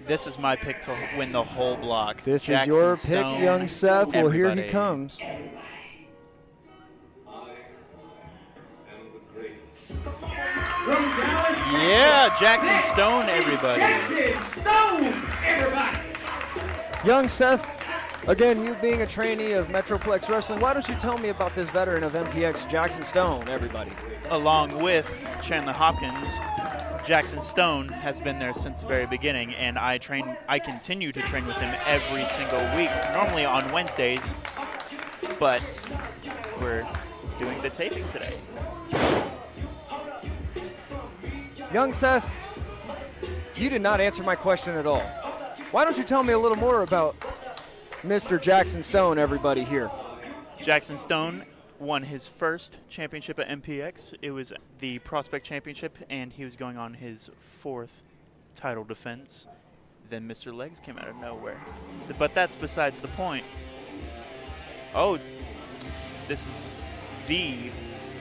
This is my pick to win the whole block. This Jaxon is your Stone, pick, young Seth. Well, here he everybody. comes. Yeah, Jaxon Stone, everybody. Jaxon Stone, everybody. Young Seth, again, you being a trainee of Metroplex Wrestling, why don't you tell me about this veteran of MPX, Jaxon Stone, everybody? Along with Chandler Hopkins, Jaxon Stone has been there since the very beginning, and I continue to train with him every single week, normally on Wednesdays, but we're doing the taping today. Young Seth, you did not answer my question at all. Why don't you tell me a little more about Mr. Jaxon Stone, everybody here? Jaxon Stone won his first championship at MPX. It was the Prospect Championship, and he was going on his 4th title defense. Then Mr. Legs came out of nowhere. But that's besides the point. Oh, this is the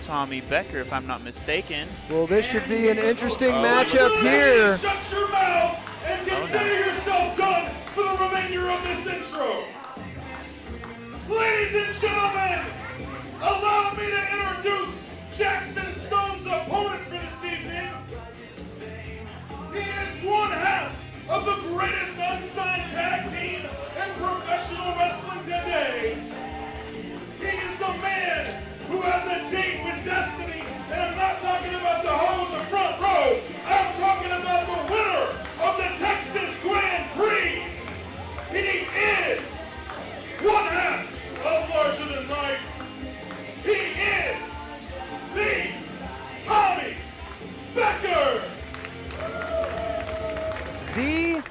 Tommy Becker, if I'm not mistaken. Well, this should be an interesting matchup here. Shut your mouth and consider yourself done for the remainder of this intro. Ladies and gentlemen, allow me to introduce Jaxon Stone's opponent for this evening. He is one half of the greatest unsigned tag team in professional wrestling today. He is the man who has a date with destiny, and I'm not talking about the hoe in the front row. I'm talking about the winner of the Texas Grand Prix. He is one half of Larger Than Life. He is the Tommy Becker. The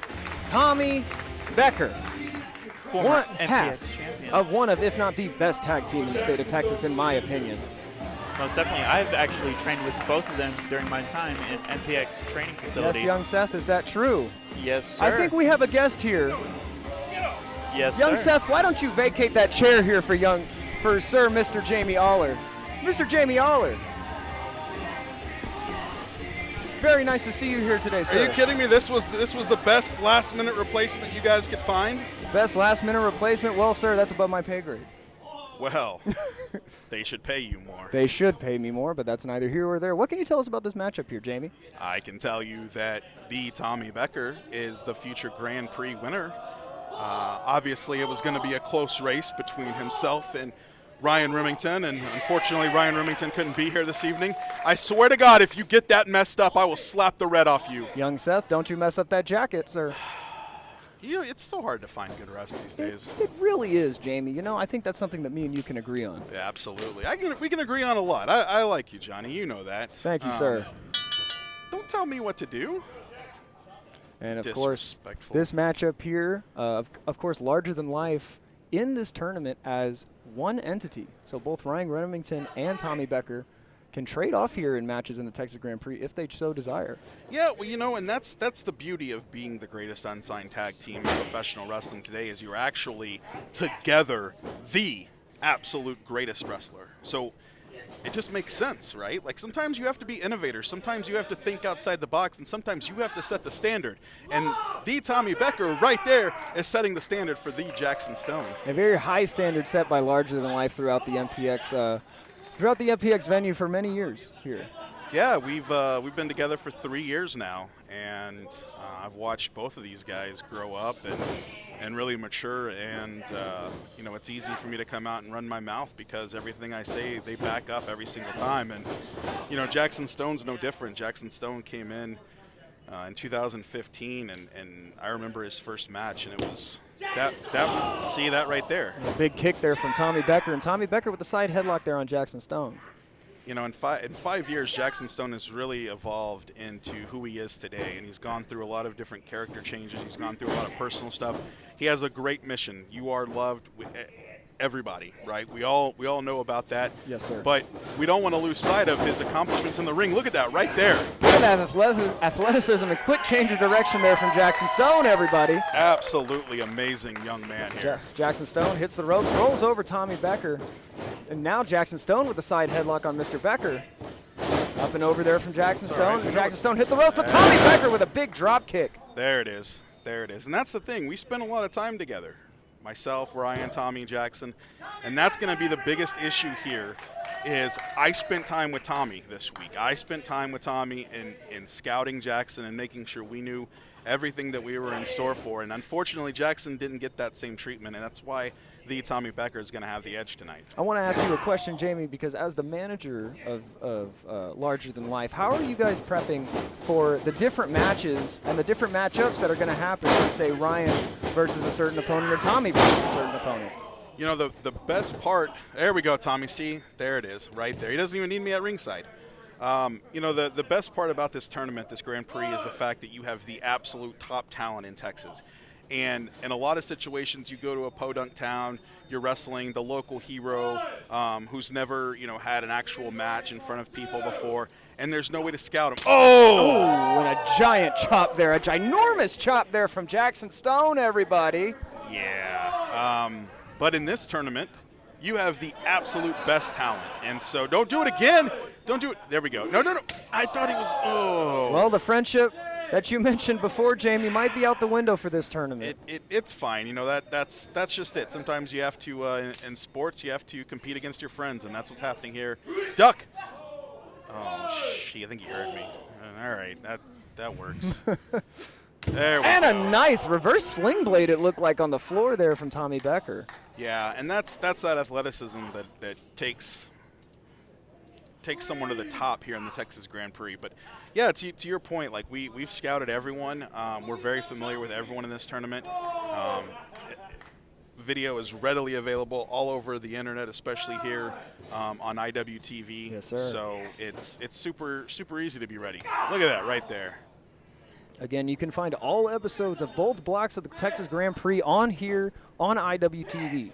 Tommy Becker. Former One MPX half champion. of one of, if not the best tag team in the state of Texas, in my opinion. Most definitely. I've actually trained with both of them during my time in MPX training facility. Yes, young Seth, is that true? Yes, sir. I think we have a guest here. Yes, Young sir. Seth, why don't you vacate that chair here for Sir Mr. Jamie Aller? Mr. Jamie Aller. Very nice to see you here today, sir. Are you kidding me? This was the best last-minute replacement you guys could find? Best last-minute replacement? Well, sir, that's above my pay grade. Well, they should pay you more. They should pay me more, but that's neither here or there. What can you tell us about this matchup here, Jamie? I can tell you that the Tommy Becker is the future Grand Prix winner. Obviously, it was going to be a close race between himself and Ryan Remington, and unfortunately, Ryan Remington couldn't be here this evening. I swear to God, if you get that messed up, I will slap the red off you. Young Seth, don't you mess up that jacket, sir. You know, it's so hard to find good refs these days. It really is, Jamie. You know, I think that's something that me and you can agree on. Yeah, absolutely. We can agree on a lot. I like you, Johnny. You know that. Thank you, sir. Don't tell me what to do. And, of course, this matchup here, of course, larger than life in this tournament as one entity. So both Ryan Remington and Tommy Becker can trade off here in matches in the Texas Grand Prix if they so desire. Yeah, well, you know, and that's the beauty of being the greatest unsigned tag team in professional wrestling today is you're actually together the absolute greatest wrestler. So it just makes sense, right? Like sometimes you have to be innovators, sometimes you have to think outside the box, and sometimes you have to set the standard. And the Tommy Becker right there is setting the standard for the Jaxon Stone. A very high standard set by larger than life throughout the MPX venue for many years here. Yeah, we've been together for 3 years now, and I've watched both of these guys grow up and really mature, and you know, it's easy for me to come out and run my mouth because everything I say they back up every single time. And you know, Jaxon Stone's no different. Jaxon Stone came in 2015, and I remember his first match, and it was see that right there. A big kick there from Tommy Becker, and Tommy Becker with the side headlock there on Jaxon Stone. You know, in 5 years, Jaxon Stone has really evolved into who he is today, and he's gone through a lot of different character changes. He's gone through a lot of personal stuff. He has a great mission. You are loved with everybody, right? We all know about that. Yes, sir. But we don't want to lose sight of his accomplishments in the ring. Look at that right there. Look at that athleticism, a quick change of direction there from Jaxon Stone, everybody. Absolutely amazing young man here. Jaxon Stone hits the ropes, rolls over Tommy Becker. And now Jaxon Stone with the side headlock on Mr. Becker. Up and over there from Jaxon Stone. Jaxon Stone hit the ropes, but Tommy Becker with a big drop kick. There it is. There it is. And that's the thing. We spent a lot of time together. Myself, Ryan, Tommy, Jaxon. And that's going to be the biggest issue here is I spent time with Tommy this week. I spent time with Tommy in scouting Jaxon and making sure we knew everything that we were in store for. And unfortunately, Jaxon didn't get that same treatment, and that's why the Tommy Becker is going to have the edge tonight. I want to ask you a question, Jamie, because as the manager of Larger Than Life, how are you guys prepping for the different matches and the different matchups that are going to happen, like, say, Ryan versus a certain opponent or Tommy versus a certain opponent? You know, the best part, there we go, Tommy, see, there it is, right there. He doesn't even need me at ringside. You know, the best part about this tournament, this Grand Prix, is the fact that you have the absolute top talent in Texas. And in a lot of situations, you go to a podunk town, you're wrestling the local hero who's never, you know, had an actual match in front of people before, and there's no way to scout him. Oh, and a giant chop there, a ginormous chop there from Jaxon Stone, everybody. Yeah. But in this tournament, you have the absolute best talent. And so don't do it again. Don't do it. There we go. No. I thought he was. Oh. Well, the friendship that you mentioned before, Jamie, might be out the window for this tournament. It's fine. You know, that's just it. Sometimes you have to, in sports, you have to compete against your friends, and that's what's happening here. Duck. Oh, I think you heard me. All right, that works. There we go. And a nice reverse sling blade, it looked like, on the floor there from Tommy Becker. Yeah, and that's that athleticism that takes someone to the top here in the Texas Grand Prix. But yeah, to your point, like we've scouted everyone. We're very familiar with everyone in this tournament. Video is readily available all over the internet, especially here on IWTV. Yes, sir. So it's super easy to be ready. Look at that right there. Again, you can find all episodes of both blocks of the Texas Grand Prix on here on IWTV.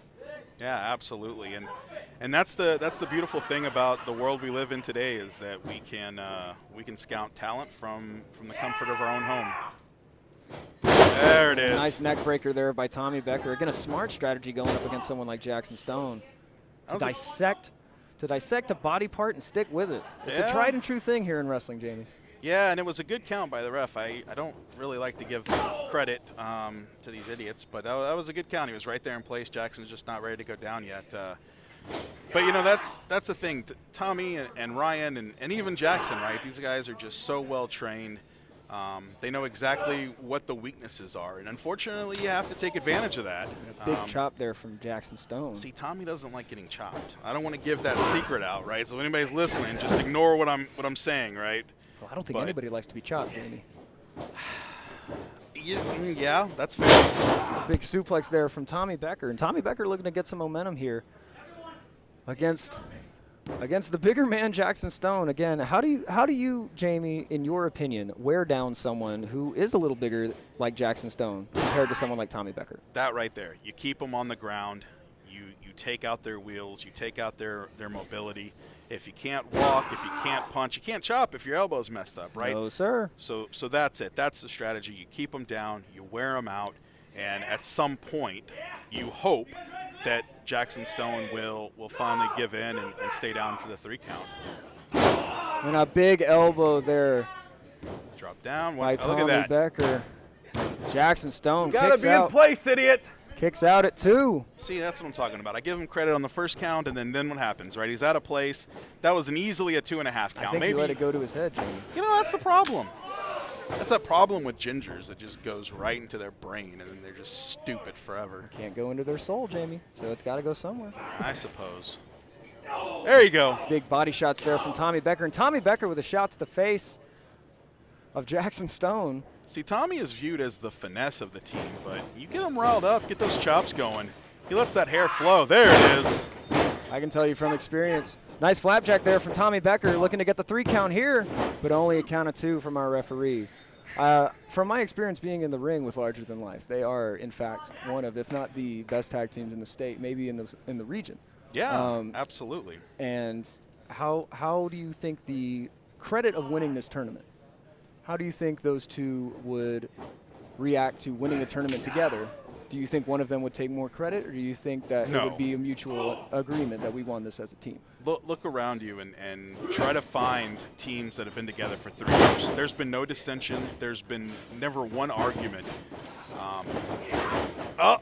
Yeah, absolutely, and that's the beautiful thing about the world we live in today is that we can scout talent from the comfort of our own home. There it is. Nice neck breaker there by Tommy Becker. Again, a smart strategy going up against someone like Jaxon Stone to dissect a body part and stick with it. It's a tried and true thing here in wrestling, Jamie. Yeah, and it was a good count by the ref. I don't really like to give credit to these idiots, but that was a good count. He was right there in place. Jackson's just not ready to go down yet. But, you know, that's the thing. Tommy and Ryan and even Jaxon, right? These guys are just so well trained. They know exactly what the weaknesses are, and unfortunately, you have to take advantage of that. A big chop there from Jaxon Stone. See, Tommy doesn't like getting chopped. I don't want to give that secret out, right? So if anybody's listening, just ignore what I'm saying, right? Well, I don't think anybody likes to be chopped, Jamie. Yeah, that's fair. A big suplex there from Tommy Becker, and Tommy Becker looking to get some momentum here against the bigger man, Jaxon Stone. Again, how do you, Jamie, in your opinion, wear down someone who is a little bigger like Jaxon Stone compared to someone like Tommy Becker? That right there. You keep them on the ground. You take out their wheels. You take out their mobility. If you can't walk, if you can't punch, you can't chop if your elbow's messed up, right? No, sir. So that's it. That's the strategy. You keep them down. You wear them out. And at some point, you hope that Jaxon Stone will finally give in and stay down for the 3 count. And a big elbow there. Drop down. By Look at that. Becker. Jaxon Stone gotta kicks be out. in place, idiot. Kicks out at 2. See, that's what I'm talking about. I give him credit on the first count, and then what happens, right? He's out of place. That was easily a 2.5 count. I think Maybe he let it go to his head, Jamie. You know, that's the problem. That's that problem with gingers. It just goes right into their brain, and then they're just stupid forever. Can't go into their soul, Jamie, so it's got to go somewhere. I suppose. There you go. Big body shots there from Tommy Becker, and Tommy Becker with a shot to the face of Jaxon Stone. See, Tommy is viewed as the finesse of the team, but you get him riled up, get those chops going. He lets that hair flow. There it is. I can tell you from experience. Nice flapjack there from Tommy Becker, looking to get the 3 count here, but only a count of 2 from our referee. From my experience being in the ring with Larger Than Life, they are, in fact, one of, if not the best tag teams in the state, maybe in the region. Yeah, absolutely. And how do you think the credit of winning this tournament, how do you think those two would react to winning the tournament together? Do you think one of them would take more credit, or do you think that No. it would be a mutual agreement that we won this as a team? Look around you and try to find teams that have been together for 3 years. There's been no dissension. There's been never one argument. A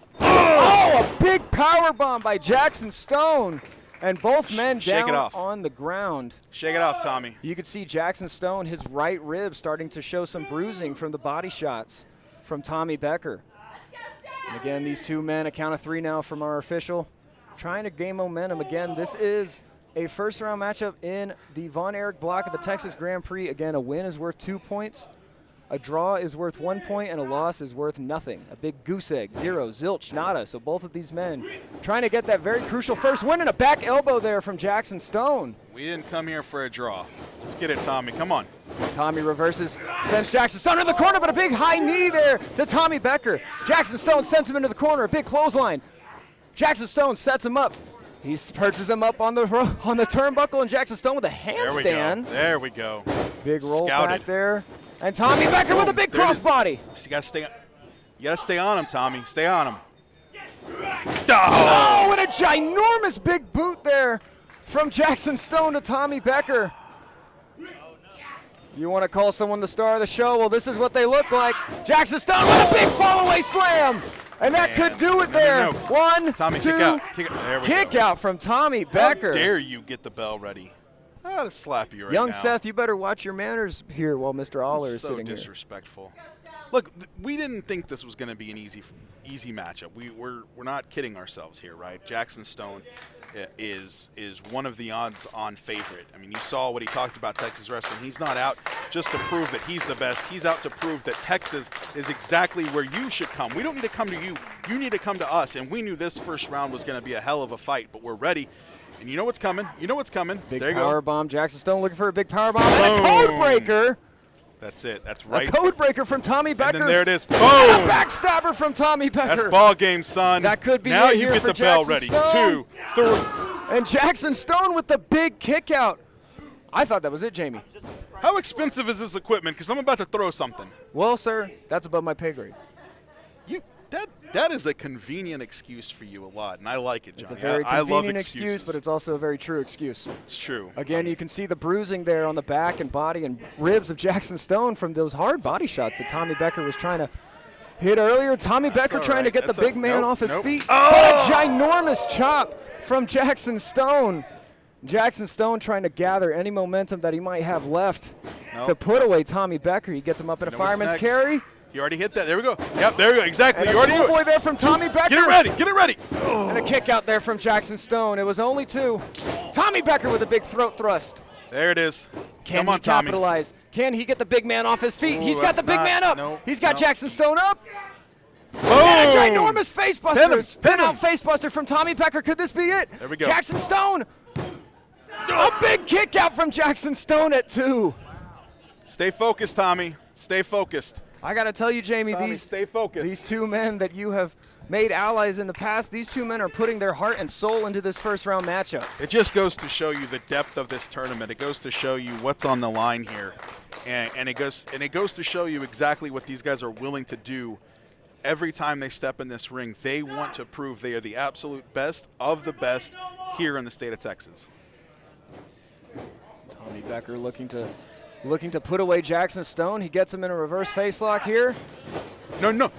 big power bomb by Jaxon Stone, and both men Shake it down off. on the ground. Shake it off, Tommy. You could see Jaxon Stone, his right rib starting to show some bruising from the body shots from Tommy Becker. And again, these two men, a count of 3 now from our official, trying to gain momentum. Again, this is a first-round matchup in the Von Erich block of the Texas Grand Prix. Again, a win is worth 2 points. A draw is worth 1 point, and a loss is worth nothing. A big goose egg, 0, zilch, nada. So both of these men trying to get that very crucial first win, and a back elbow there from Jaxon Stone. We didn't come here for a draw. Let's get it, Tommy. Come on. Tommy reverses, sends Jaxon Stone into the corner, but a big high knee there to Tommy Becker. Jaxon Stone sends him into the corner, a big clothesline. Jaxon Stone sets him up. He perches him up on the turnbuckle, and Jaxon Stone with a handstand. There we go. Big roll Scouted. back there. And Tommy Becker with a big crossbody. You gotta stay on him, Tommy. Stay on him. Oh, and a ginormous big boot there from Jaxon Stone to Tommy Becker. You want to call someone the star of the show? Well, this is what they look like. Jaxon Stone with a big fall-away slam. And that could do it there. No. 1, Tommy, 2, kick out. There we kick go. out from Tommy Becker. How dare you get the bell ready? I gotta slap you right Young now. Seth, you better watch your manners here while Mr. Aller is So sitting disrespectful. Look, we didn't think this was going to be an easy matchup. We're not kidding ourselves here, right? Jaxon Stone is one of the odds-on favorite. I mean, you saw what he talked about Texas wrestling. He's not out just to prove that he's the best. He's out to prove that Texas is exactly where you should come. We don't need to come to you. You need to come to us. And we knew this first round was going to be a hell of a fight, but we're ready. And you know what's coming. You know what's coming. Big there you power go. bomb. Jaxon Stone looking for a big power bomb. And a code breaker. That's it. That's right. A code breaker from Tommy Becker. And then there it is. Boom. And a backstabber from Tommy Becker. That's ball game, son. That could be now it you here get for the bell Jaxon ready. Stone. 2, 3. And Jaxon Stone with the big kick out. I thought that was it, Jamie. How expensive is this equipment? Because I'm about to throw something. Well, sir, that's above my pay grade. That is a convenient excuse for you a lot, and I like it, Johnny. It's a very I love convenient excuses. excuse, but it's also a very true excuse. It's true. Again, you can see the bruising there on the back and body and ribs of Jaxon Stone from those hard body shots that Tommy Becker was trying to hit earlier. Tommy Becker all trying to right. get the big man off his Nope. feet. Oh! But a ginormous chop from Jaxon Stone. Jaxon Stone trying to gather any momentum that he might have left to put away Tommy Becker. He gets him up in a You know what's fireman's next? carry. You already hit that. There we go. Yep, there we go. Exactly. And You a already knew schoolboy it. there from Tommy Becker. Get it ready. Get it ready. And a kick out there from Jaxon Stone. It was only 2. Tommy Becker with a big throat thrust. There it is. Can Come he on, Tommy. capitalize? Can he get the big man off his feet? Ooh, He's got the big that's man not- up. no, He's got no. Jaxon Stone up. Boom. And a ginormous face buster. Pin him, Spin pin him. out face buster from Tommy Becker. Could this be it? There we go. Jaxon Stone. A big kick out from Jaxon Stone at 2. Stay focused, Tommy. Stay focused. I got to tell you, Jamie, Tommy, stay focused. these two men that you have made allies in the past, these two men are putting their heart and soul into this first round matchup. It just goes to show you the depth of this tournament. It goes to show you what's on the line here, and it goes to show you exactly what these guys are willing to do every time they step in this ring. They want to prove they are the absolute best of the best here in the state of Texas. Tommy Becker looking to put away Jaxon Stone. He gets him in a reverse facelock here. No.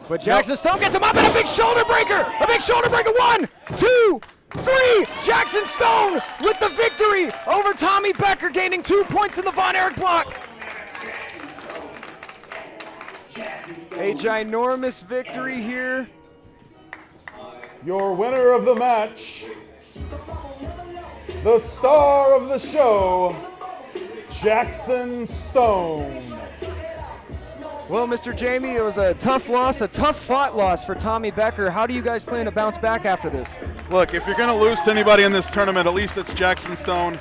But Jaxon Stone gets him up in a big shoulder breaker. A big shoulder breaker. 1, 2, 3. Jaxon Stone with the victory over Tommy Becker, gaining 2 points in the Von Erich block. A ginormous victory here. Your winner of the match, the star of the show, Jaxon Stone. Well, Mr. Jamie, it was a tough loss, a tough-fought loss for Tommy Becker. How do you guys plan to bounce back after this? Look, if you're going to lose to anybody in this tournament, at least it's Jaxon Stone.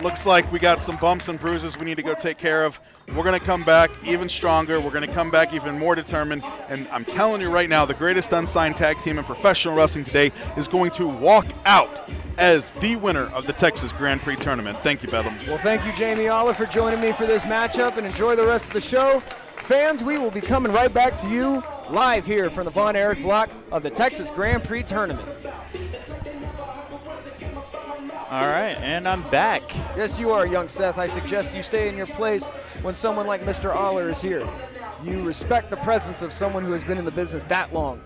Looks like we got some bumps and bruises we need to go take care of. We're going to come back even stronger. We're going to come back even more determined. And I'm telling you right now, the greatest unsigned tag team in professional wrestling today is going to walk out as the winner of the Texas Grand Prix Tournament. Thank you, Bedlam. Well, thank you, Jamie Aller, for joining me for this matchup, and enjoy the rest of the show. Fans, we will be coming right back to you live here from the Von Erich block of the Texas Grand Prix Tournament. All right, and I'm back. Yes, you are, young Seth. I suggest you stay in your place when someone like Mr. Aller is here. You respect the presence of someone who has been in the business that long.